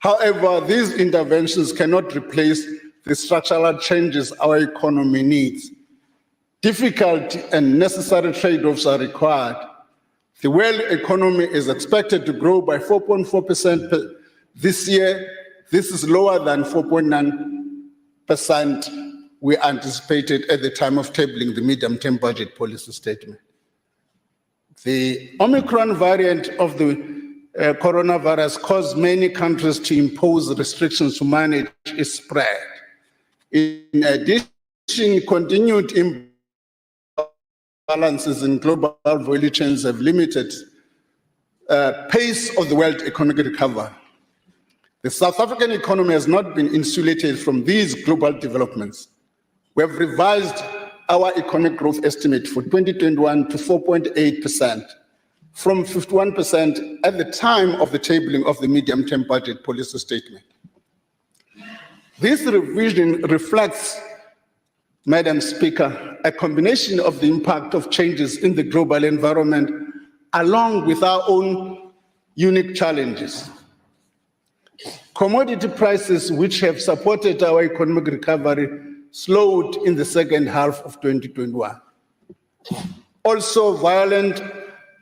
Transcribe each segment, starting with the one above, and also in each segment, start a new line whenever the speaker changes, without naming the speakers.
However, these interventions cannot replace the structural changes our economy needs. Difficult and necessary trade-offs are required. The world economy is expected to grow by 4.4% this year. This is lower than 4.9% we anticipated at the time of tabling the medium-term budget policy statement. The Omicron variant of the coronavirus caused many countries to impose restrictions to manage its spread. In addition, continued imbalances in global value chains have limited pace of the world economic recovery. The South African economy has not been insulated from these global developments. We have revised our economic growth estimate for 2021 to 4.8%, from 51% at the time of the tabling of the medium-term budget policy statement. This revision reflects, Madam Speaker, a combination of the impact of changes in the global environment along with our own unique challenges. Commodity prices, which have supported our economic recovery, slowed in the second half of 2021. Also, violent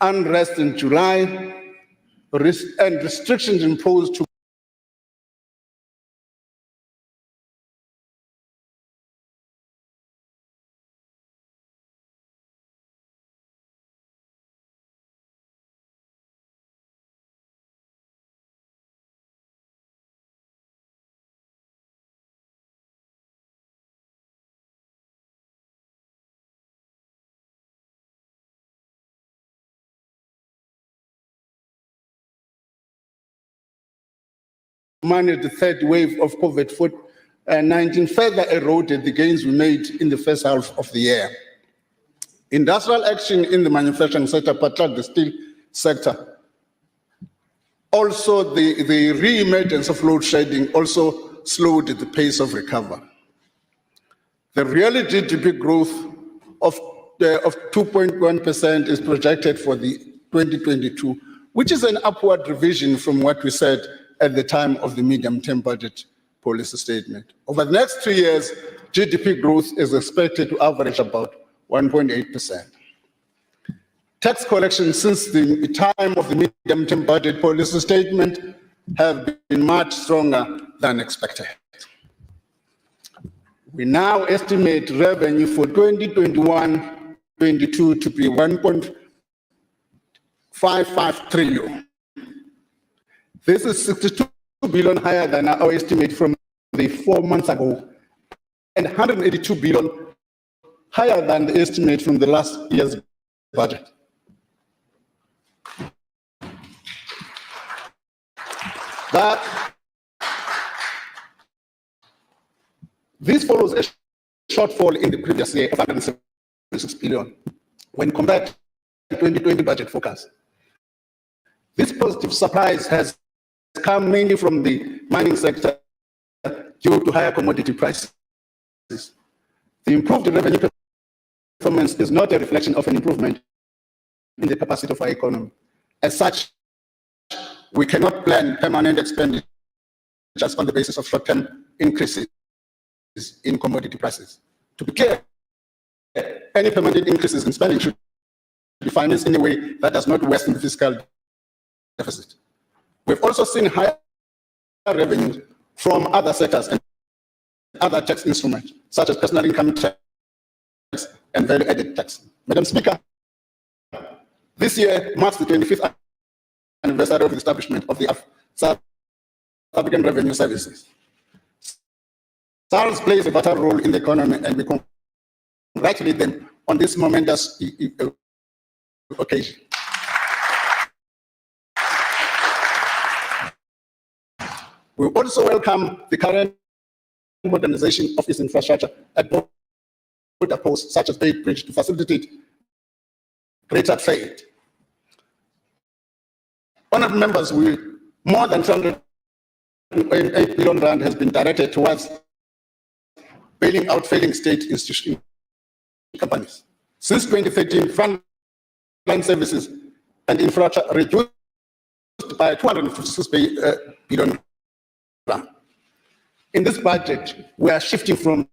unrest in July and restrictions imposed to manage the third wave of COVID-19 further eroded the gains we made in the first half of the year. Industrial action in the manufacturing sector, particularly the steel sector, also the re-emergence of load shedding also slowed the pace of recovery. The real GDP growth of 2.1% is projected for the 2022, which is an upward revision from what we said at the time of the medium-term budget policy statement. Over the next 3 years, GDP growth is expected to average about 1.8%. Tax collections since the time of the medium-term budget policy statement have been much stronger than expected. We now estimate revenue for 2021-22 to be 1.55 trillion. This is 62 billion higher than our estimate from the 4 months ago, and 182 billion higher than the estimate from the last year's budget. This follows a shortfall in the previous year of 176 billion when compared to the 2020 budget forecast. This positive surprise has come mainly from the mining sector due to higher commodity prices. The improved revenue performance is not a reflection of an improvement in the capacity of our economy. As such, we cannot plan permanent expenditure just on the basis of short-term increases in commodity prices. To be clear, any permanent increases in spending should be financed in a way that does not worsen the fiscal deficit. We've also seen higher revenues from other sectors and other tax instruments, such as personal income tax and value-added tax. Madam Speaker, this year marks the 25th anniversary of the establishment of the South African Revenue Services. SARS plays a vital role in the economy, and we congratulate them on this momentous occasion. We also welcome the current modernization of its infrastructure at border posts such as Bay Bridge to facilitate greater trade. Honourable members, more than 208 billion rand has been directed towards bailing out failing state institutions companies. Since 2013, frontline services and infrastructure reduced by 256 billion rand. In this budget, we are shifting from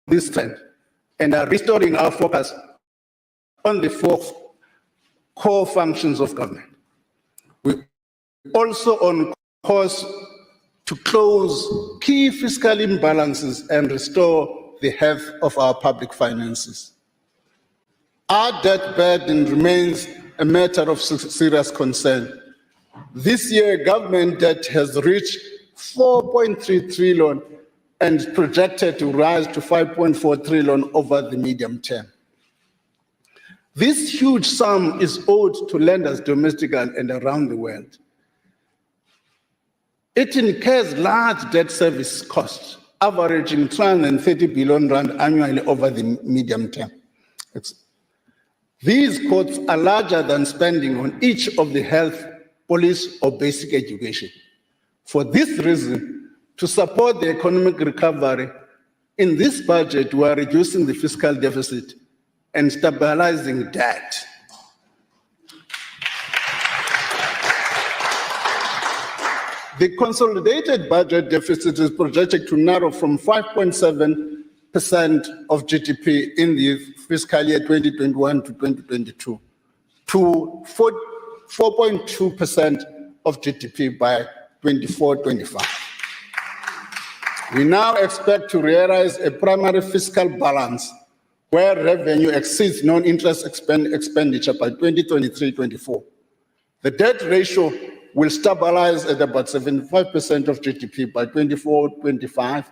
this trend and are restoring our focus on the four core functions of government. We're also on course to close key fiscal imbalances and restore the health of our public finances. Our debt burden remains a matter of serious concern. This year, government debt has reached 4.3 trillion and projected to rise to 5.4 trillion over the medium term. This huge sum is owed to lenders domestically and around the world. It incurs large debt service costs, averaging 230 billion rand annually over the medium term. These costs are larger than spending on each of the health, police, or basic education. For this reason, to support the economic recovery, in this budget, we are reducing the fiscal deficit and stabilizing debt. The consolidated budget deficit is projected to narrow from 5.7% of GDP in the fiscal year 2021 to 2022 to 4.2% of GDP by 24-25. We now expect to realize a primary fiscal balance where revenue exceeds non-interest expenditure by 2023-24. The debt ratio will stabilize at about 75% of GDP by 24-25,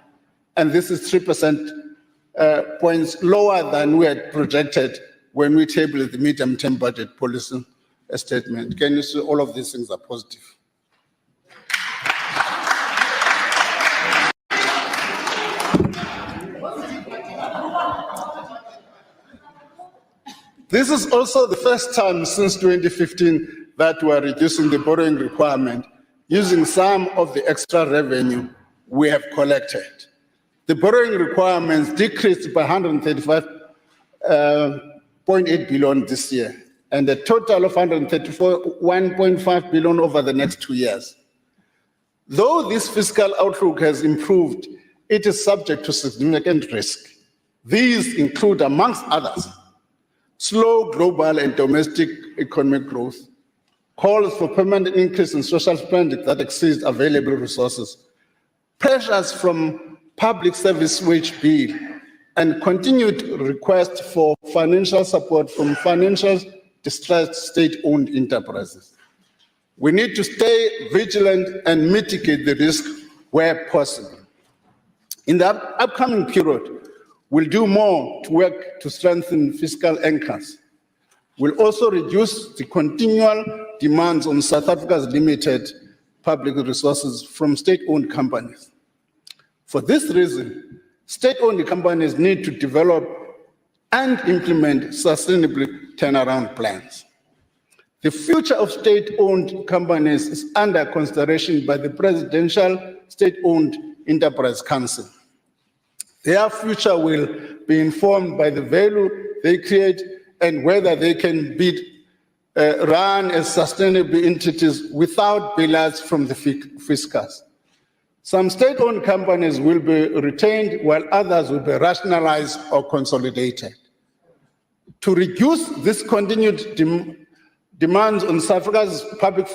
and this is 3% points lower than we had projected when we tabled the medium-term budget policy statement. Can you see all of these things are positive? This is also the first time since 2015 that we are reducing the borrowing requirement using some of the extra revenue we have collected. The borrowing requirements decreased by 135.8 billion this year, and a total of 134.1 billion over the next 2 years. Though this fiscal outlook has improved, it is subject to significant risk. These include, amongst others, slow global and domestic economic growth, calls for permanent increase in social spending that exceeds available resources, pressures from public service wage bill, and continued request for financial support from financial distressed state-owned enterprises. We need to stay vigilant and mitigate the risk where possible. In the upcoming period, we'll do more to work to strengthen fiscal anchors. We'll also reduce the continual demands on South Africa's limited public resources from state-owned companies. For this reason, state-owned companies need to develop and implement sustainable turnaround plans. The future of state-owned companies is under consideration by the Presidential State-Owned Enterprise Council. Their future will be informed by the value they create and whether they can be run as sustainable entities without bailouts from the fiscus. Some state-owned companies will be retained while others will be rationalized or consolidated. To reduce this continued demands on South Africa's public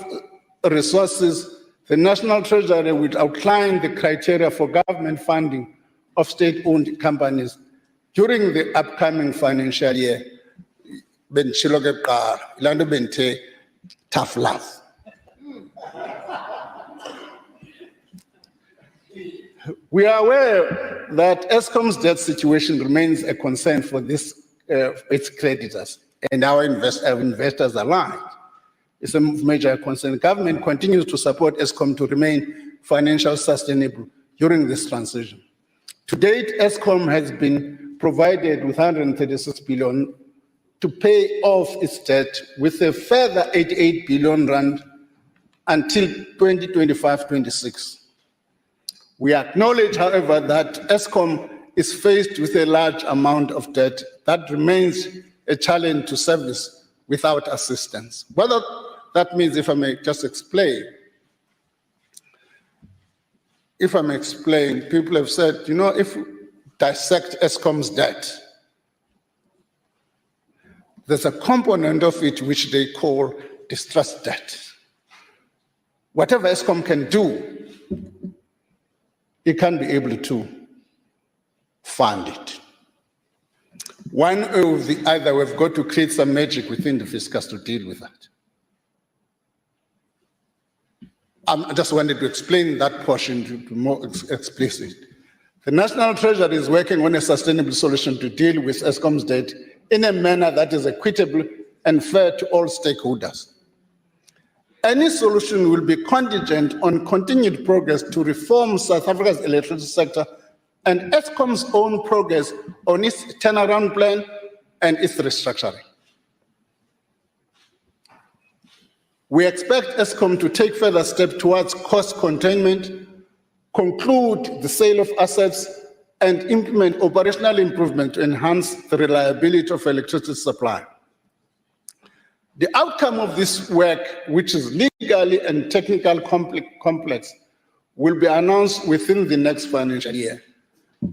resources, the National Treasury will outline the criteria for government funding of state-owned companies during the upcoming financial year. Tough love. We are aware that Eskom's debt situation remains a concern for its creditors and our investors alike. It's a major concern. Government continues to support Eskom to remain financially sustainable during this transition. To date, Eskom has been provided with 136 billion to pay off its debt, with a further 88 billion rand until 2025-26. We acknowledge, however, that Eskom is faced with a large amount of debt that remains a challenge to service without assistance. Whether That means, if I may just explain, people have said, if we dissect Eskom's debt, there's a component of it which they call distressed debt. Whatever Eskom can do, it can't be able to fund it. One or the other, we've got to create some magic within the fiscus to deal with that. I just wanted to explain that portion to be more explicit. The National Treasury is working on a sustainable solution to deal with Eskom's debt in a manner that is equitable and fair to all stakeholders. Any solution will be contingent on continued progress to reform South Africa's electricity sector and Eskom's own progress on its turnaround plan and its restructuring. We expect Eskom to take further steps towards cost containment, conclude the sale of assets, and implement operational improvement to enhance the reliability of electricity supply. The outcome of this work, which is legally and technically complex, will be announced within the next financial year.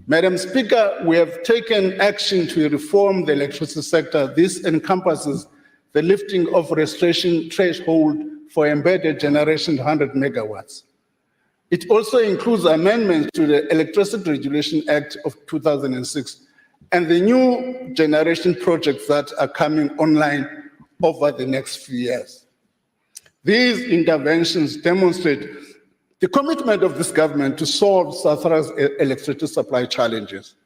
Madam Speaker, we have taken action to reform the electricity sector. This encompasses the lifting of restoration threshold for embedded generation to 100 megawatts. It also includes amendments to the Electricity Regulation Act of 2006 and the new generation projects that are coming online over the next few years. These interventions demonstrate the commitment of this government to solve South Africa's electricity supply challenges.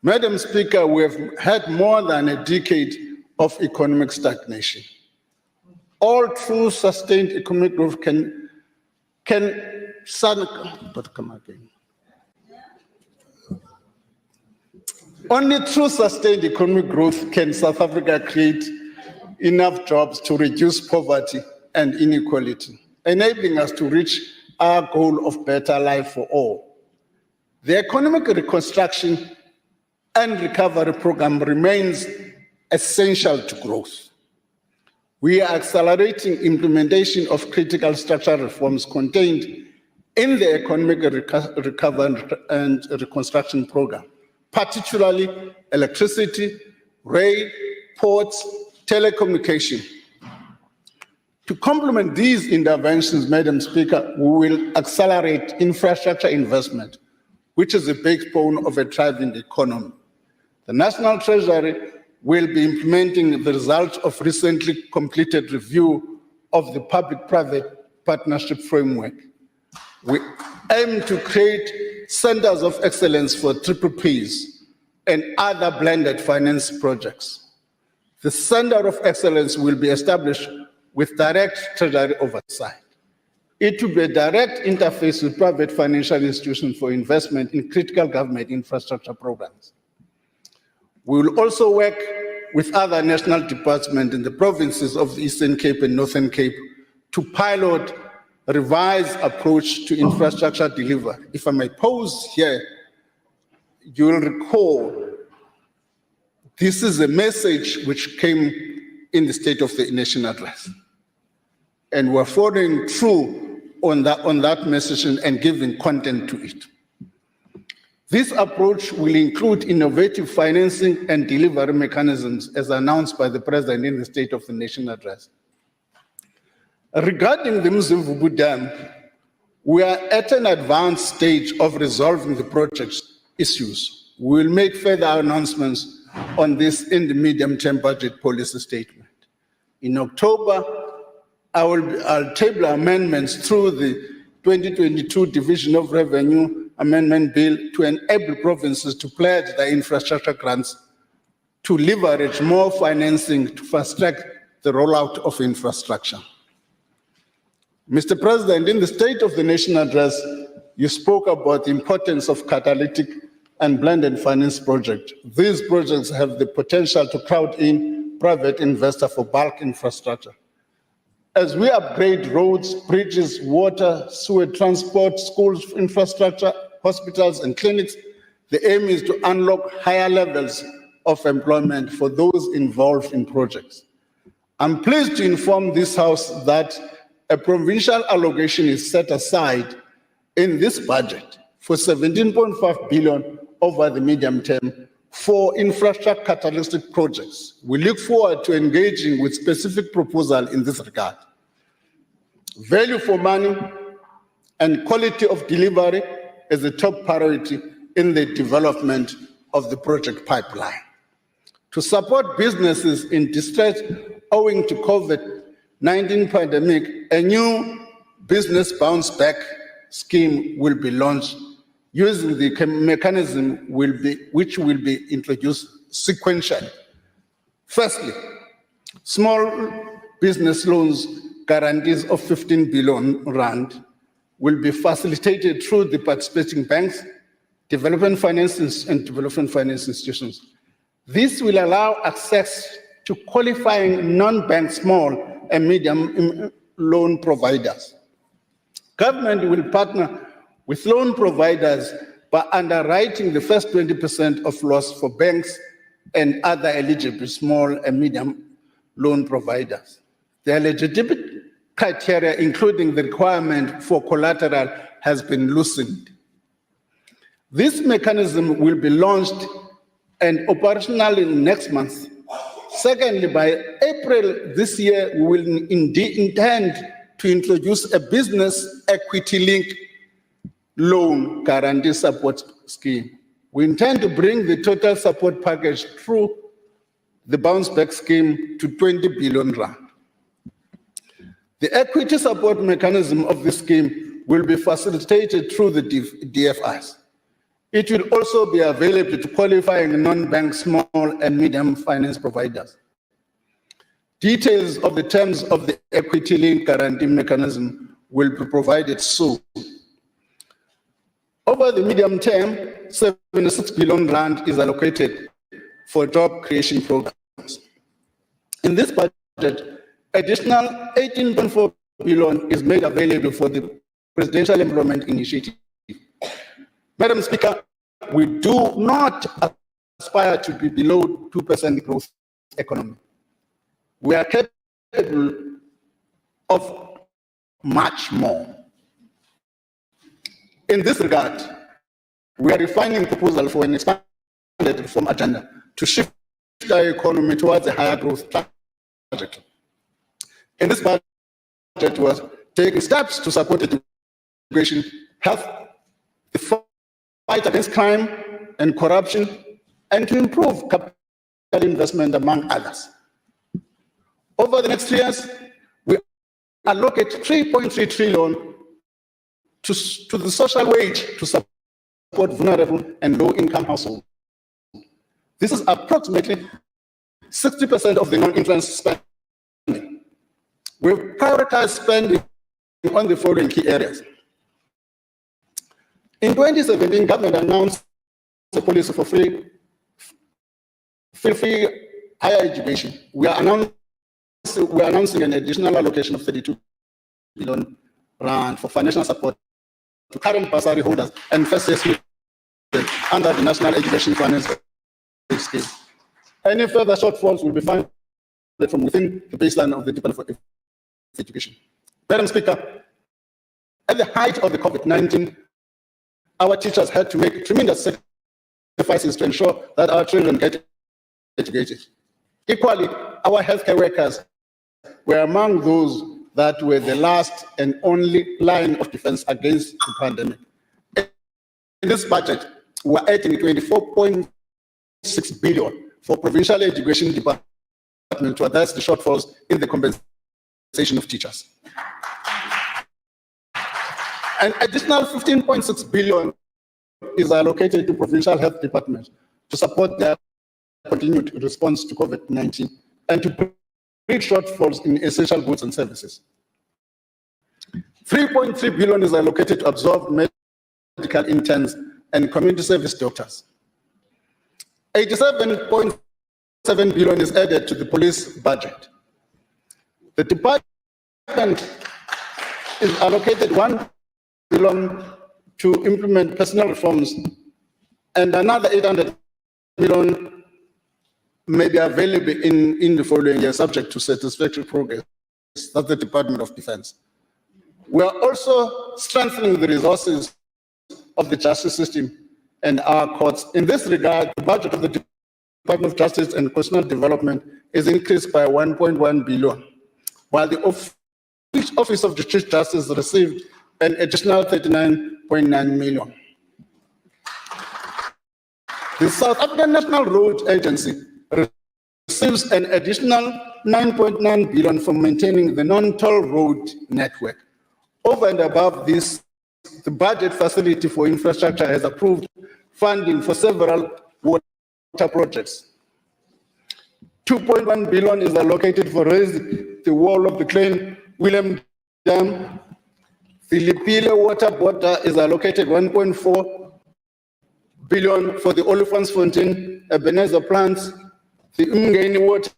Madam Speaker, we have had more than a decade of economic stagnation. All true sustained economic growth Only through sustained economic growth can South Africa create enough jobs to reduce poverty and inequality, enabling us to reach our goal of better life for all. The economic reconstruction and recovery program remains essential to growth. We are accelerating implementation of critical structural reforms contained in the economic recovery and reconstruction program, particularly electricity, rail, ports, telecommunication. To complement these interventions, Madam Speaker, we will accelerate infrastructure investment, which is the backbone of a thriving economy. The National Treasury will be implementing the results of recently completed review of the public-private partnership framework. We aim to create centers of excellence for PPPs and other blended finance projects. The Center of Excellence will be established with direct treasury oversight. It will be a direct interface with private financial institutions for investment in critical government infrastructure programs. We will also work with other national departments in the provinces of the Eastern Cape and Northern Cape to pilot a revised approach to infrastructure delivery. If I may pause here, you will recall this is a message which came in the State of the Nation address. And we're following through on that message and giving content to it. This approach will include innovative financing and delivery mechanisms as announced by the President in the State of the Nation address. Regarding the Mzimvubu Dam, we are at an advanced stage of resolving the project's issues. We will make further announcements on this in the medium-term budget policy statement. In October, I'll table amendments through the 2022 Division of Revenue Amendment Bill to enable provinces to pledge their infrastructure grants to leverage more financing to fast-track the rollout of infrastructure. Mr. President, in the State of the Nation address, you spoke about the importance of catalytic and blended finance projects. These projects have the potential to crowd in private investors for bulk infrastructure. As we upgrade roads, bridges, water, sewer transport, schools infrastructure, hospitals and clinics, the aim is to unlock higher levels of employment for those involved in projects. I'm pleased to inform this House that a provincial allocation is set aside in this budget for 17.5 billion over the medium term for infrastructure catalytic projects. We look forward to engaging with specific proposal in this regard. Value for money and quality of delivery is a top priority in the development of the project pipeline. To support businesses in distress owing to COVID-19 pandemic, a new business bounce back scheme will be launched using the mechanism which will be introduced sequentially. Firstly, small business loans guarantees of 15 billion rand will be facilitated through the participating banks, development finance and development finance institutions. This will allow access to qualifying non-bank small and medium loan providers. Government will partner with loan providers by underwriting the first 20% of loss for banks and other eligible small and medium loan providers. The eligibility criteria, including the requirement for collateral, has been loosened. This mechanism will be launched and operational next month. Secondly, by April this year, we will intend to introduce a business equity-linked loan guarantee support scheme. We intend to bring the total support package through the bounce back scheme to 20 billion rand. The equity support mechanism of the scheme will be facilitated through the DFIs. It will also be available to qualifying non-bank small and medium finance providers. Details of the terms of the equity-linked guarantee mechanism will be provided soon. Over the medium term, 76 billion rand is allocated for job creation programs. In this budget, additional 18.4 billion is made available for the Presidential Employment Initiative. Madam Speaker, we do not aspire to be below 2% growth economy. We are capable of much more. In this regard, we are refining proposal for an expanded reform agenda to shift our economy towards a higher growth trajectory. In this budget was taking steps to support education, health, the fight against crime and corruption, and to improve capital investment, among others. Over the next 3 years, we allocate 3.3 trillion to the social wage to support vulnerable and low-income households. This is approximately 60% of the non-interest spending. We prioritize spending on the following key areas. In 2017, government announced a policy for free higher education. We are announcing an additional allocation of 32 billion rand for financial support to current bursary holders and first-year students under the National Education Finance Scheme. Any further shortfalls will be funded from within the baseline of the Department of Education. Madam Speaker, at the height of the COVID-19, our teachers had to make tremendous sacrifices to ensure that our children get educated. Equally, our healthcare workers were among those that were the last and only line of defense against the pandemic. In this budget, we're adding 24.6 billion for provincial education department to address the shortfalls in the compensation of teachers. An additional 15.6 billion is allocated to provincial health departments to support their continued response to COVID-19 and to bridge shortfalls in essential goods and services. 3.3 billion is allocated to absorb medical interns and community service doctors. 87.7 billion is added to the police budget. The department is allocated 1 billion to implement personal reforms and another 800 million may be available in the following year, subject to satisfactory progress. That's the Department of Defense. We are also strengthening the resources of the justice system and our courts. In this regard, the budget of the Department of Justice and Constitutional Development is increased by 1.1 billion, while the Office of the Chief Justice received an additional 39.9 million. The South African National Road Agency receives an additional 9.9 billion for maintaining the non-toll road network. Over and above this, the budget facility for infrastructure has approved funding for several water projects. 2.1 billion is allocated for raising the wall of the Klein Willem Dam. The Lipile water border is allocated 1.4 billion for the Olifantsfontein Ebenezer plants. The Umgeni Water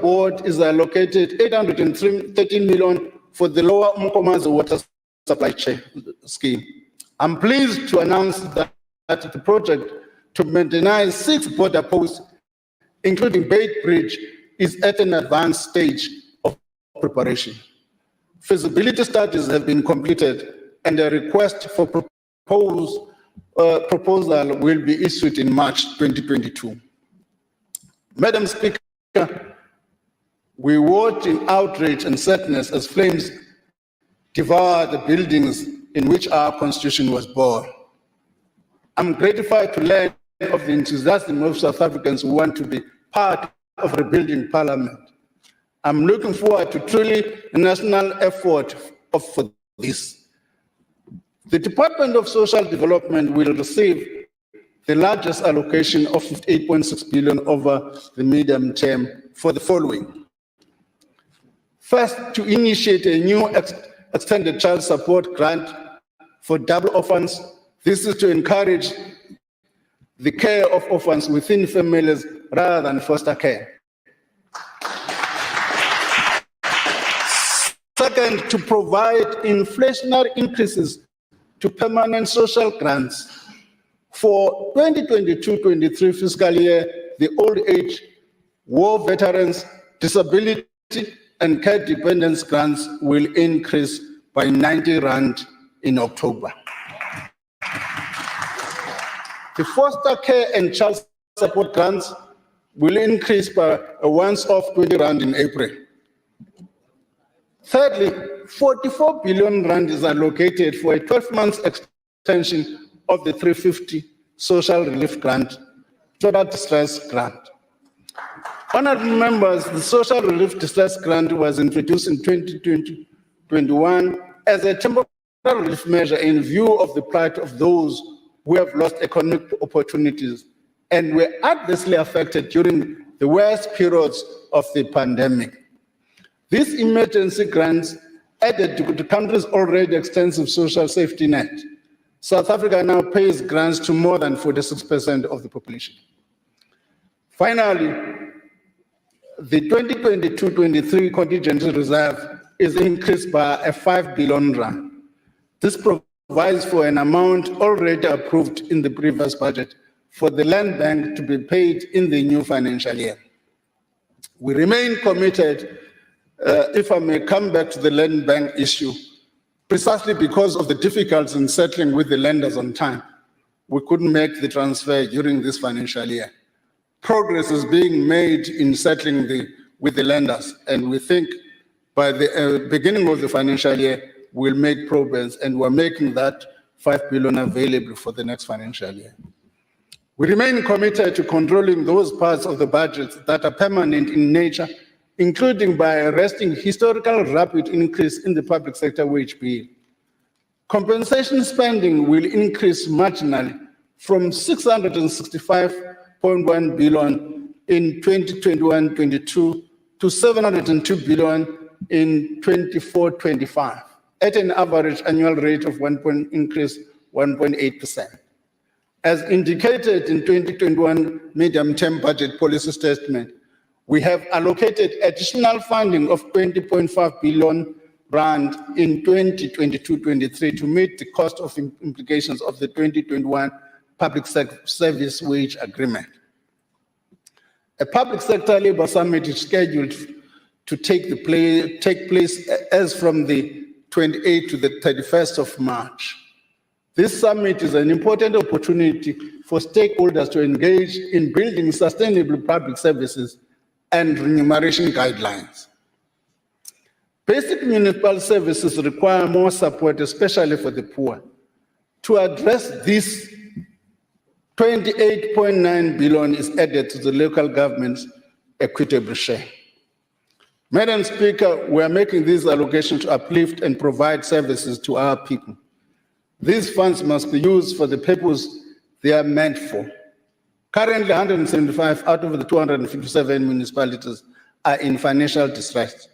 Board is allocated 813 million for the Lower Mkomazi Water Supply Chain Scheme. I'm pleased to announce that the project to maintain 6 border posts, including Bait Bridge, is at an advanced stage of preparation. Feasibility studies have been completed, and a request for proposal will be issued in March 2022. Madam Speaker, we watch in outrage and sadness as flames devour the buildings in which our Constitution was born. I'm gratified to learn of the enthusiasm of South Africans who want to be part of rebuilding Parliament. I'm looking forward to truly national effort for this. The Department of Social Development will receive the largest allocation of 58.6 billion over the medium term for the following. First, to initiate a new extended child support grant for double orphans. This is to encourage the care of orphans within families rather than foster care. Second, to provide inflationary increases to permanent social grants. For 2022-23 fiscal year, the old age, war veterans, disability, and care dependence grants will increase by 90 rand in October. The foster care and child support grants will increase by a once-off 20 rand in April. Thirdly, 44 billion rand is allocated for a 12-month extension of the 350 social relief grant, total distress grant. Honorable members, the social relief distress grant was introduced in 2020-21 as a temporary relief measure in view of the plight of those who have lost economic opportunities and were adversely affected during the worst periods of the pandemic. These emergency grants added to the country's already extensive social safety net. South Africa now pays grants to more than 46% of the population. Finally, the 2022-23 contingency reserve is increased by a 5 billion rand. This provides for an amount already approved in the previous budget for the land bank to be paid in the new financial year. We remain committed, if I may come back to the land bank issue, precisely because of the difficulties in settling with the lenders on time. We couldn't make the transfer during this financial year. Progress is being made in settling with the lenders, and we think by the beginning of the financial year, we'll make progress, and we're making that 5 billion available for the next financial year. We remain committed to controlling those parts of the budget that are permanent in nature, including by arresting historical rapid increase in the public sector wage bill. Compensation spending will increase marginally from 665.1 billion in 2021-22 to 702 billion in 24-25, at an average annual rate of 1.8%. As indicated in 2021 medium-term budget policy statement, we have allocated additional funding of 20.5 billion rand in 2022-23 to meet the cost of implications of the 2021 Public Service Wage Agreement. A public sector labor summit is scheduled to take place as from the 28th to the 31st of March. This summit is an important opportunity for stakeholders to engage in building sustainable public services and remuneration guidelines. Basic municipal services require more support, especially for the poor. To address this, 28.9 billion is added to the local government's equitable share. Madam Speaker, we are making these allocations to uplift and provide services to our people. These funds must be used for the purpose they are meant for. Currently, 175 out of the 257 municipalities are in financial distress.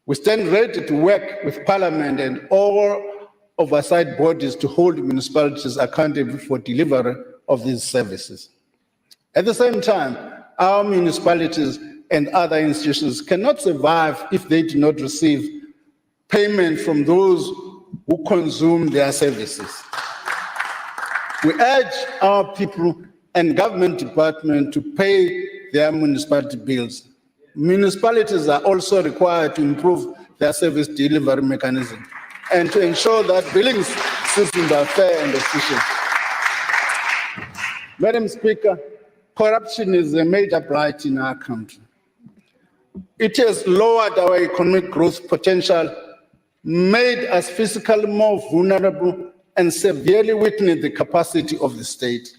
We stand ready to work with Parliament and all oversight bodies to hold municipalities accountable for delivery of these services. At the same time, our municipalities and other institutions cannot survive if they do not receive payment from those who consume their services. We urge our people and government departments to pay their municipality bills. Municipalities are also required to improve their service delivery mechanism and to ensure that billing systems are fair and efficient. Madam Speaker, corruption is a major blight in our country. It has lowered our economic growth potential, made us physically more vulnerable, and severely weakened the capacity of the state.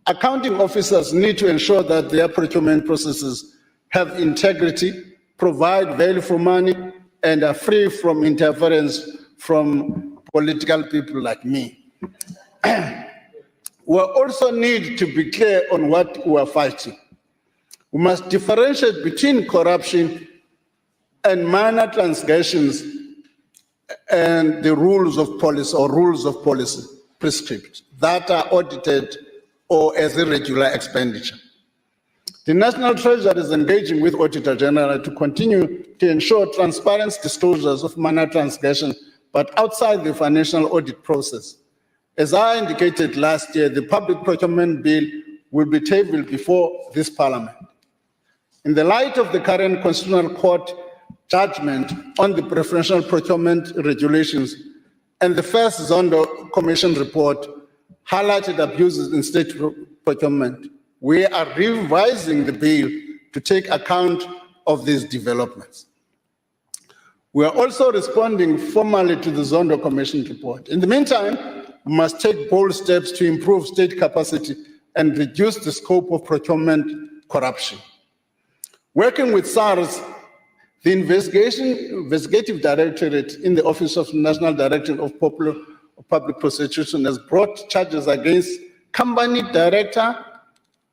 Accounting officers need to ensure that their procurement processes have integrity, provide value for money, and are free from interference from political people like me. We also need to be clear on what we are fighting. We must differentiate between corruption and minor transgressions and the rules of policy prescripts that are audited or as irregular expenditure. The National Treasury is engaging with Auditor General to continue to ensure transparent disclosures of minor transgression, but outside the financial audit process. As I indicated last year, the Public Procurement Bill will be tabled before this Parliament. In the light of the current Constitutional Court judgment on the preferential procurement regulations and the first Zondo Commission report highlighted abuses in state procurement, we are revising the bill to take account of these developments. We are also responding formally to the Zondo Commission report. In the meantime, we must take bold steps to improve state capacity and reduce the scope of procurement corruption. Working with SARS, the Investigative Directorate in the Office of National Director of Public Prosecution has brought charges against company director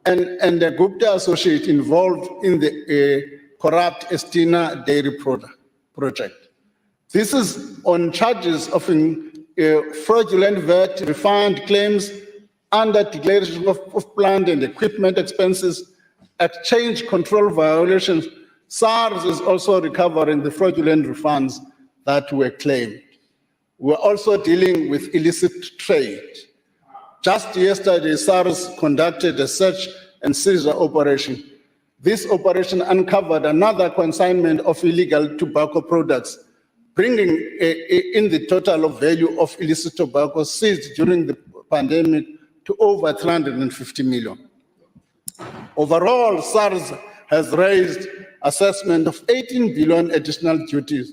and a Gupta associate involved in the corrupt Estina dairy project. This is on charges of fraudulent VAT refund claims under declaration of plant and equipment expenses, exchange control violations. SARS is also recovering the fraudulent refunds that were claimed. We're also dealing with illicit trade. Just yesterday, SARS conducted a search and seizure operation. This operation uncovered another consignment of illegal tobacco products, bringing in the total of value of illicit tobacco seized during the pandemic to over 350 million. Overall, SARS has raised assessment of 18 billion additional duties,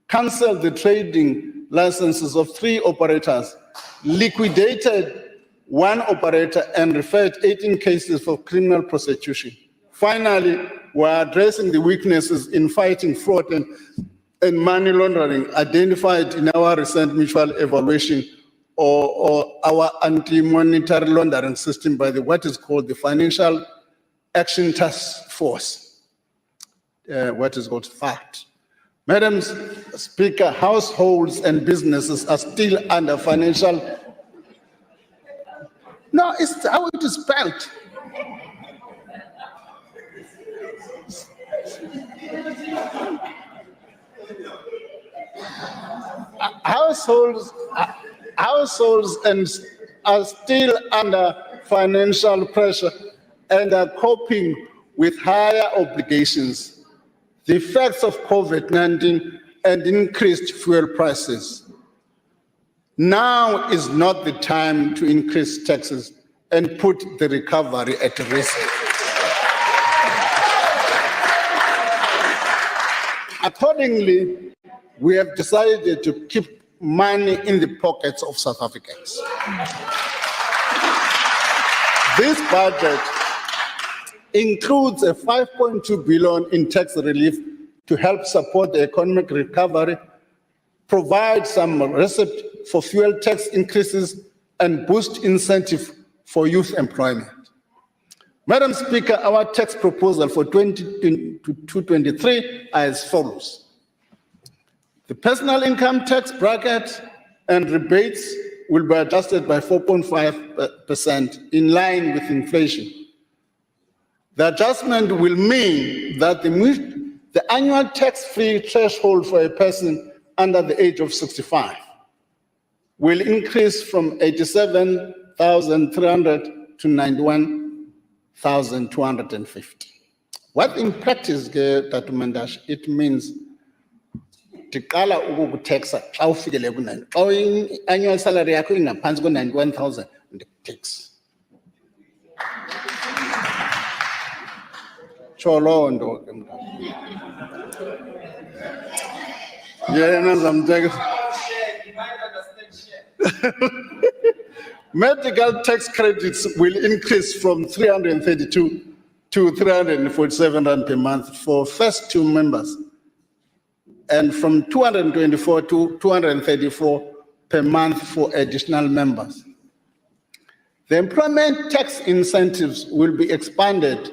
cancelled the trading licenses of 3 operators, liquidated 1 operator, and referred 18 cases for criminal prosecution. Finally, we're addressing the weaknesses in fighting fraud and money laundering identified in our recent mutual evaluation or our anti-monetary laundering system by what is called the Financial Action Task Force, what is called FACT. Madam Speaker, households and businesses are still under financial. No, it's how it is spelled. Households and are still under financial pressure and are coping with higher obligations, the effects of COVID-19 and increased fuel prices. Now is not the time to increase taxes and put the recovery at risk. Accordingly, we have decided to keep money in the pockets of South Africans. This budget includes a 5.2 billion in tax relief to help support the economic recovery, provide some receipt for fuel tax increases, and boost incentive for youth employment. Madam Speaker, our tax proposal for 2022-23 are as follows. The personal income tax bracket and rebates will be adjusted by 4.5% in line with inflation. The adjustment will mean that the annual tax-free threshold for a person under the age of 65 will increase from 87,300 to 91,250. What in practice, Dr. Mandash, it means tiqala ukukutaxa xa ufikele ku-9 xa annual salary yakho ingaphansi ko-91,000 ndikutax. Tsho loo nto ke mntana. Yena zamtekisa. Medical tax credits will increase from 332 to 347 rand per month for first two members, and from 224 to 234 per month for additional members. The employment tax incentives will be expanded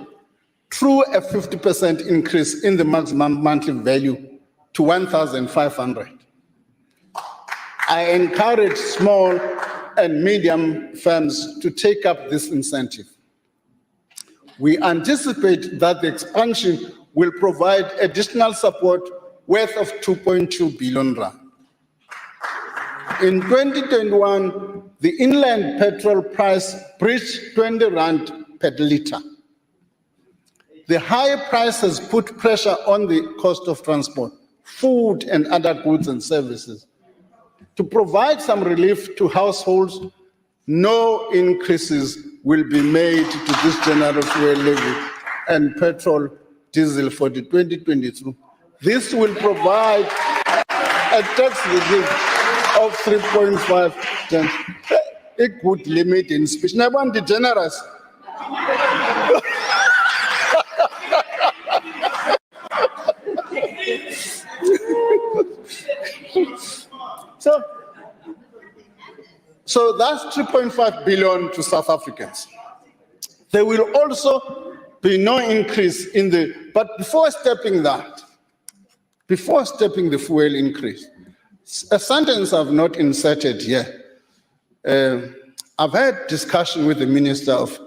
through a 50% increase in the maximum monthly value to 1,500. I encourage small and medium firms to take up this incentive. We anticipate that the expansion will provide additional support worth of 2.2 billion rand. In 2021, the inland petrol price breached 20 rand per litre. The high price has put pressure on the cost of transport, food, and other goods and services. To provide some relief to households, no increases will be made to this general fuel levy and petrol, diesel for the 2022. This will provide a tax relief of 3.5%. A good limit in speech. I want the generous. So that's 3.5 billion to South Africans. There will also be no increase in but before stepping the fuel increase, a sentence I've not inserted here. I've had discussion with the Minister of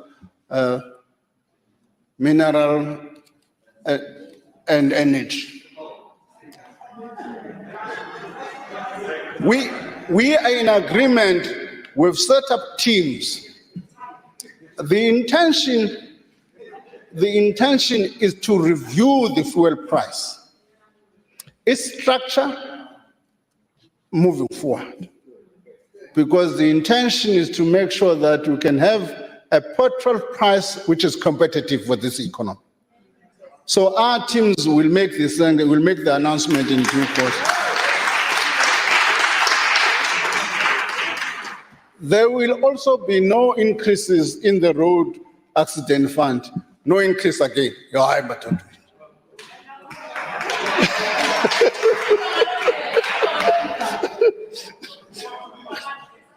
Mineral and Energy. We are in agreement. We've set up teams. The intention is to review the fuel price, its structure moving forward, because the intention is to make sure that we can have a petrol price which is competitive for this economy. So our teams will make this and will make the announcement in due course. There will also be no increases in the road accident fund. No increase again.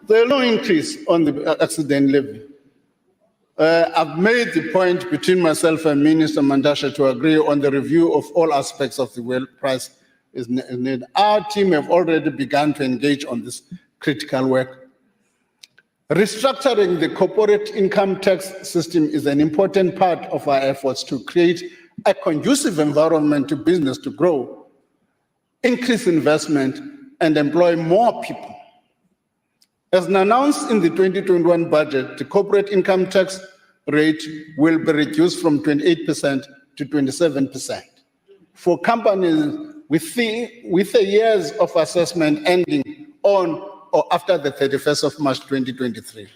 There is no increase on the accident levy. I've made the point between myself and Minister Mandasha to agree on the review of all aspects of the fuel price is needed. Our team have already begun to engage on this critical work. Restructuring the corporate income tax system is an important part of our efforts to create a conducive environment to business to grow, increase investment, and employ more people. As announced in the 2021 budget, the corporate income tax rate will be reduced from 28% to 27%. For companies with the years of assessment ending on or after the 31st of March 2023.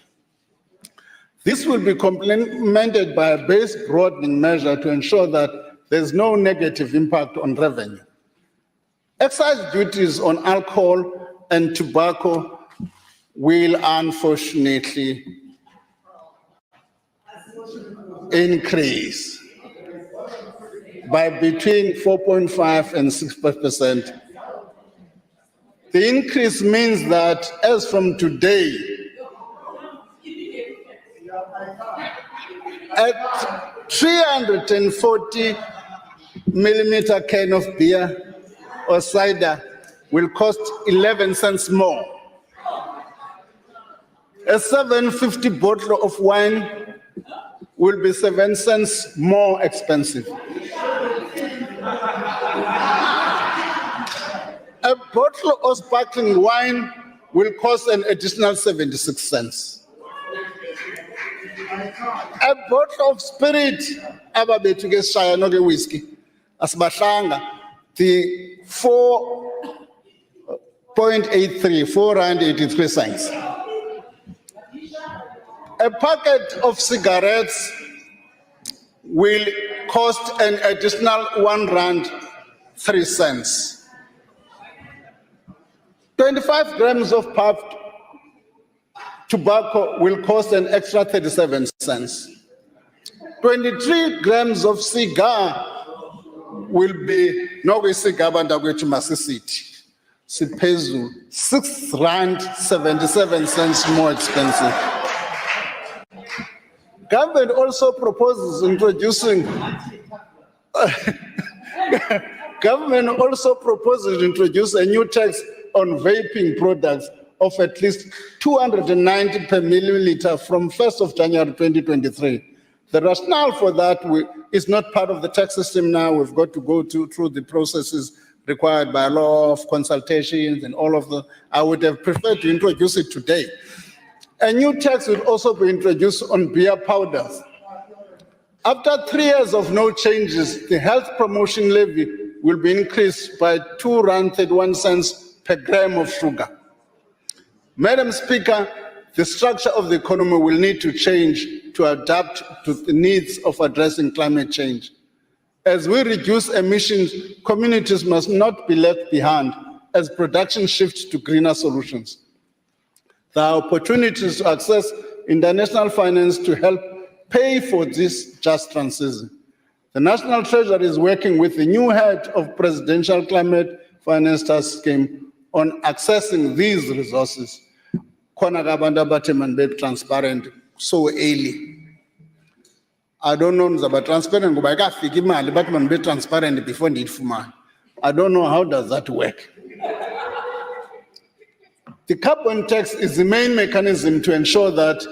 This will be complemented by a base broadening measure to ensure that there's no negative impact on revenue. Excise duties on alcohol and tobacco will unfortunately increase by between 4.5 and 6%. The increase means that as from today, at 340 millimeter can of beer or cider will cost 11 cents more. A 750 bottle of wine will be 7 cents more expensive. A bottle of sparkling wine will cost an additional 76 cents. A bottle of spirit, whiskey, asbahlanga, the 4.83 cents. A packet of cigarettes will cost an additional R1.03. 25 grams of puffed tobacco will cost an extra 37 cents. 23 grams of cigar will be R6.77 more expensive. Government also proposes introducing a new tax on vaping products of at least 290 per milliliter from 1st of January 2023. The rationale for that is not part of the tax system now. We've got to go through the processes required by law of consultations and all of the. I would have preferred to introduce it today. A new tax will also be introduced on beer powders. After 3 years of no changes, the health promotion levy will be increased by R2.31 per gram of sugar. Madam Speaker, the structure of the economy will need to change to adapt to the needs of addressing climate change. As we reduce emissions, communities must not be left behind as production shifts to greener solutions. There are opportunities to access international finance to help pay for this just transition. The National Treasury is working with the new head of Presidential Climate Finance Task Scheme on accessing these resources. Be transparent so early. I don't know about transparent, but be transparent before need for man. I don't know how does that work. The carbon tax is the main mechanism to ensure that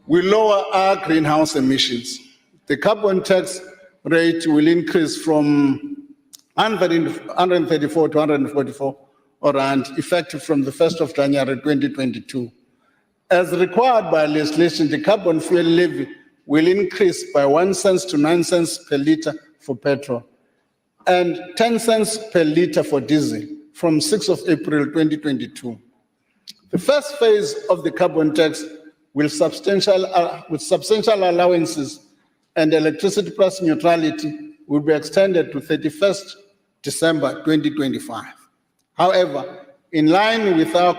we lower our greenhouse emissions. The carbon tax rate will increase from 134 to 144 rand, effective from the 1st of January 2022. As required by legislation, the carbon fuel levy will increase by 1 cent to 9 cents per litre for petrol and 10 cents per litre for diesel from 6th of April 2022. The first phase of the carbon tax with substantial allowances and electricity price neutrality will be extended to 31st December 2025. However, in line with our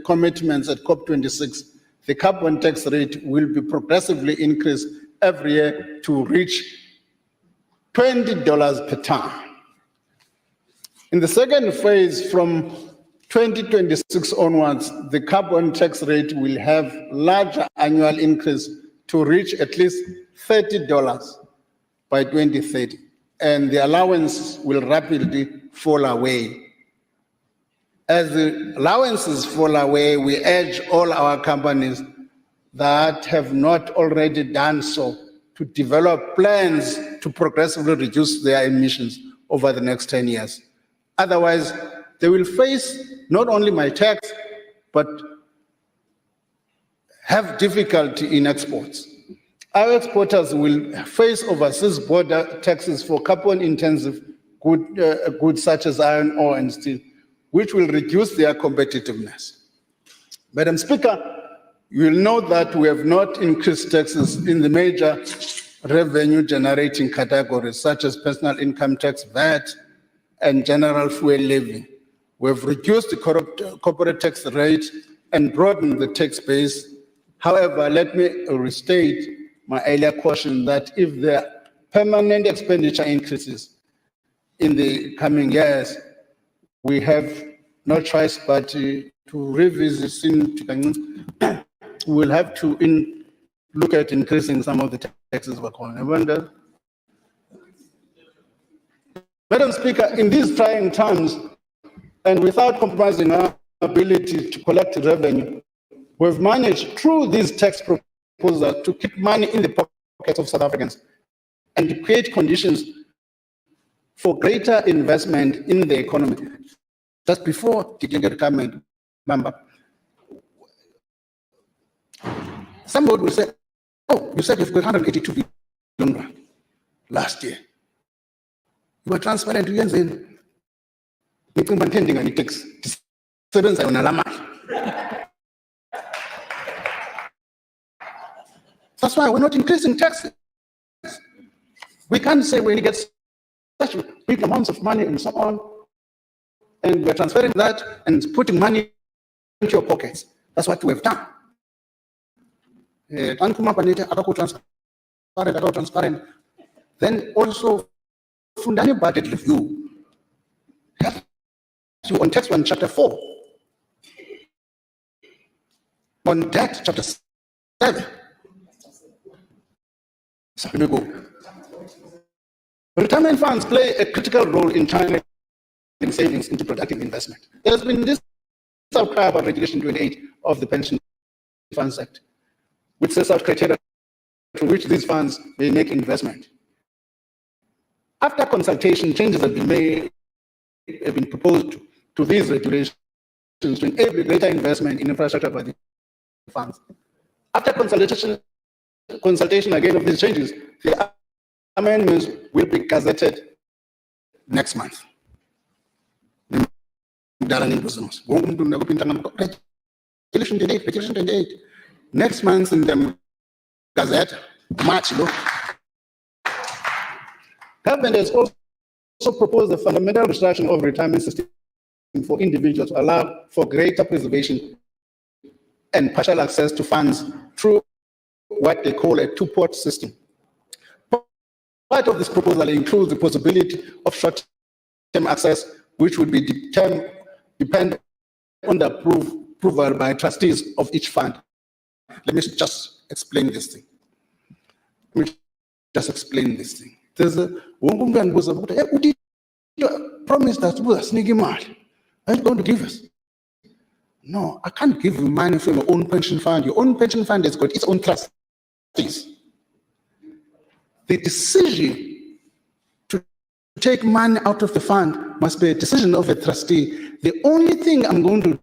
commitments at COP26, the carbon tax rate will be progressively increased every year to reach $20 per ton. In the second phase, from 2026 onwards, the carbon tax rate will have larger annual increase to reach at least $30 by 2030, and the allowance will rapidly fall away. As the allowances fall away, we urge all our companies that have not already done so to develop plans to progressively reduce their emissions over the next 10 years. Otherwise, they will face not only my tax, but have difficulty in exports. Our exporters will face overseas border taxes for carbon-intensive goods such as iron ore and steel, which will reduce their competitiveness. Madam Speaker, you will note that we have not increased taxes in the major revenue-generating categories such as personal income tax, VAT, and general fuel levy. We have reduced the corporate tax rate and broadened the tax base. However, let me restate my earlier caution that if there are permanent expenditure increases in the coming years, we have no choice but to revisit. We'll have to look at increasing some of the taxes we're calling. Madam Speaker, in these trying times, and without compromising our ability to collect revenue, we've managed through these tax proposals to keep money in the pockets of South Africans and to create conditions for greater investment in the economy. Just before the government, remember, somebody will say, oh, you said you've got 182 billion rand last year. You were transparent to you. That's why we're not increasing taxes. We can't say when you get such big amounts of money and so on, and we're transferring that and putting money into your pockets. That's what we've done. Transparent. Then also, Fundani budget review. So on text 1, chapter 4. On debt, chapter 7. So here we go. Retirement funds play a critical role in channeling savings into productive investment. There has been this outcry about Regulation 28 of the Pension Funds Act, which sets out criteria through which these funds may make investment. After consultation, changes have been proposed to these regulations to enable greater investment in infrastructure by the funds. After consultation again of these changes, the amendments will be gazetted next month. Regulation 28. Next month in the Gazette, March. Government has also proposed a fundamental restructuring of retirement system for individuals to allow for greater preservation and partial access to funds through what they call a two-port system. Part of this proposal includes the possibility of short-term access, which would be depend on the approval by trustees of each fund. Let me just explain this thing. There's a woman goes about, hey, you promised that we are sneaking money. Are you going to give us? No, I can't give you money from your own pension fund. Your own pension fund has got its own trustees. The decision to take money out of the fund must be a decision of a trustee. The only thing I'm going to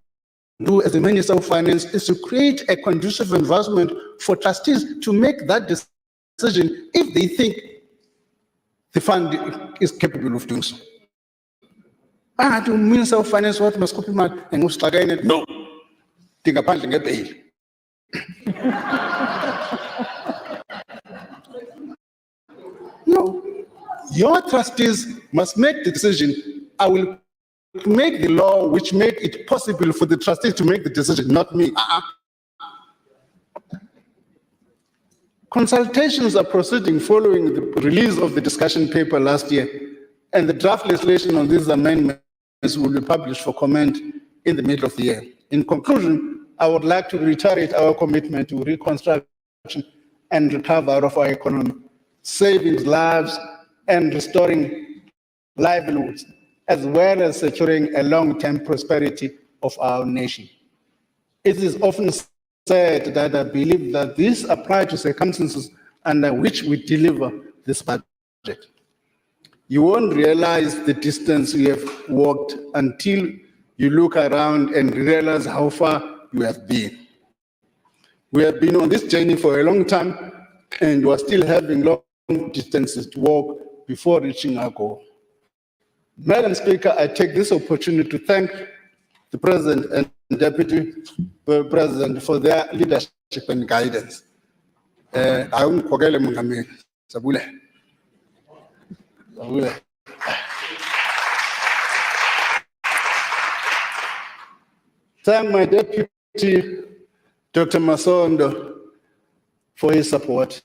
do as the Minister of Finance is to create a conducive environment for trustees to make that decision if they think the fund is capable of doing so. To Minister of Finance, what must copy man and go start in it? No. Think about it, bail. No. Your trustees must make the decision. I will make the law which make it possible for the trustees to make the decision, not me. Consultations are proceeding following the release of the discussion paper last year, and the draft legislation on these amendments will be published for comment in the middle of the year. In conclusion, I would like to reiterate our commitment to reconstruction and recovery of our economy, saving lives and restoring livelihoods, as well as securing a long-term prosperity of our nation. It is often said that I believe that this applies to circumstances under which we deliver this budget. You won't realize the distance you have walked until you look around and realize how far you have been. We have been on this journey for a long time, and we're still having long distances to walk before reaching our goal. Madam Speaker, I take this opportunity to thank the President and Deputy President for their leadership and guidance. Sabule. Thank my Deputy, Dr. Masondo, for his support.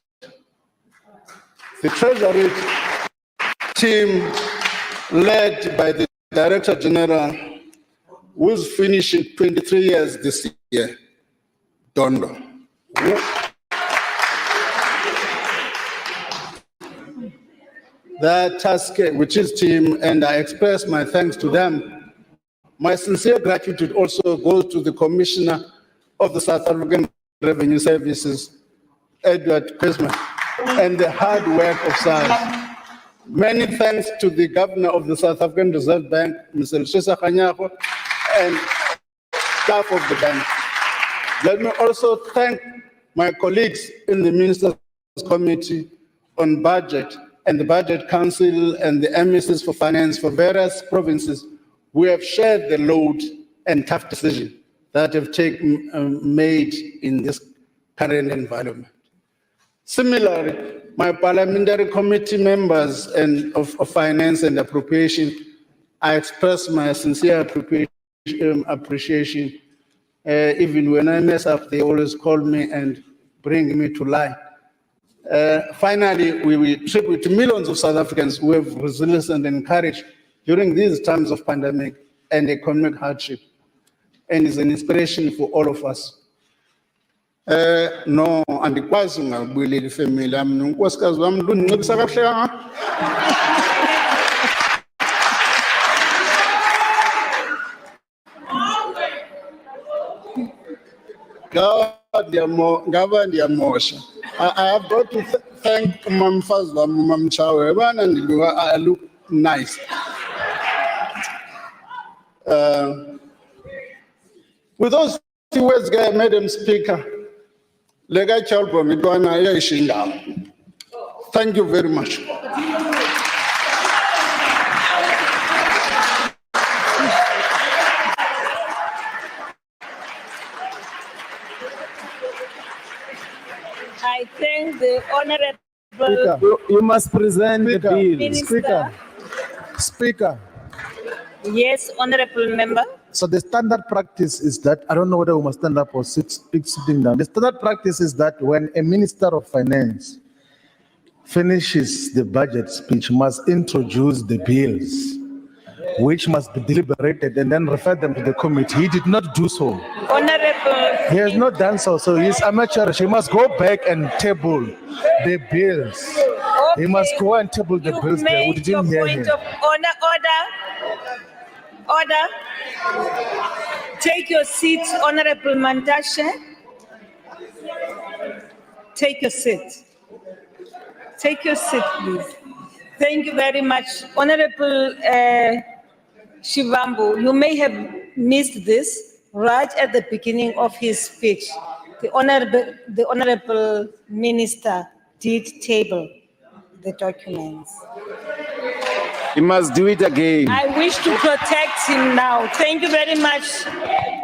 The Treasury team, led by the Director General, who's finishing 23 years this year, Dondo. The task which is team, and I express my thanks to them. My sincere gratitude also goes to the Commissioner of the South African Revenue Services, Edward Christmas, and the hard work of SARS. Many thanks to the Governor of the South African Reserve Bank, Mr. Shisa Kanyako, and staff of the bank. Let me also thank my colleagues in the Ministers' Committee on Budget and the Budget Council and the MSs for Finance for various provinces who have shared the load and tough decisions that have made in this current environment. Similarly, my parliamentary committee members and of Finance and Appropriation, I express my sincere appreciation. Even when I mess up, they always call me and bring me to light. Finally, we will tribute to millions of South Africans who have resilience and courage during these times of pandemic and economic hardship, and is an inspiration for all of us. No, andikwazi ungabuyeleli family yami nonkosikazi wami lundincedisa kahle kangaka. Ngaba ndiyamosha. I have got to thank umamfazi wami umamchawe bana ndiluka I look nice. With those few words, Madam Speaker, thank you very much.
I thank the Honorable
Speaker, you must present the bill.
Minister.
Speaker.
Yes, Honorable Member.
So the standard practice is that, I don't know whether we must stand up or sitting down. The standard practice is that when a Minister of Finance finishes the budget speech, must introduce the bills, which must be deliberated and then refer them to the committee. He did not do so.
Honorable.
He has not done so. So he's amateurish. He must go back and table the bills.
Okay.
He must go and table the bills there. We didn't hear him.
Point of order. Take your seat, Honorable Mantashe. Take your seat. Take your seat, please. Thank you very much. Honorable Shivambu, you may have missed this right at the beginning of his speech. The Honorable Minister did table the documents.
He must do it again.
I wish to protect him now. Thank you very much,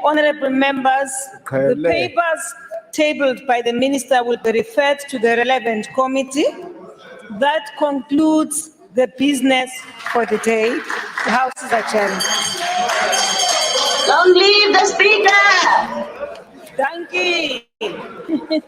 honorable members. The papers tabled by the minister will be referred to the relevant committee. That concludes the business for the day. The House is adjourned.
Long live the Speaker!
Thank you.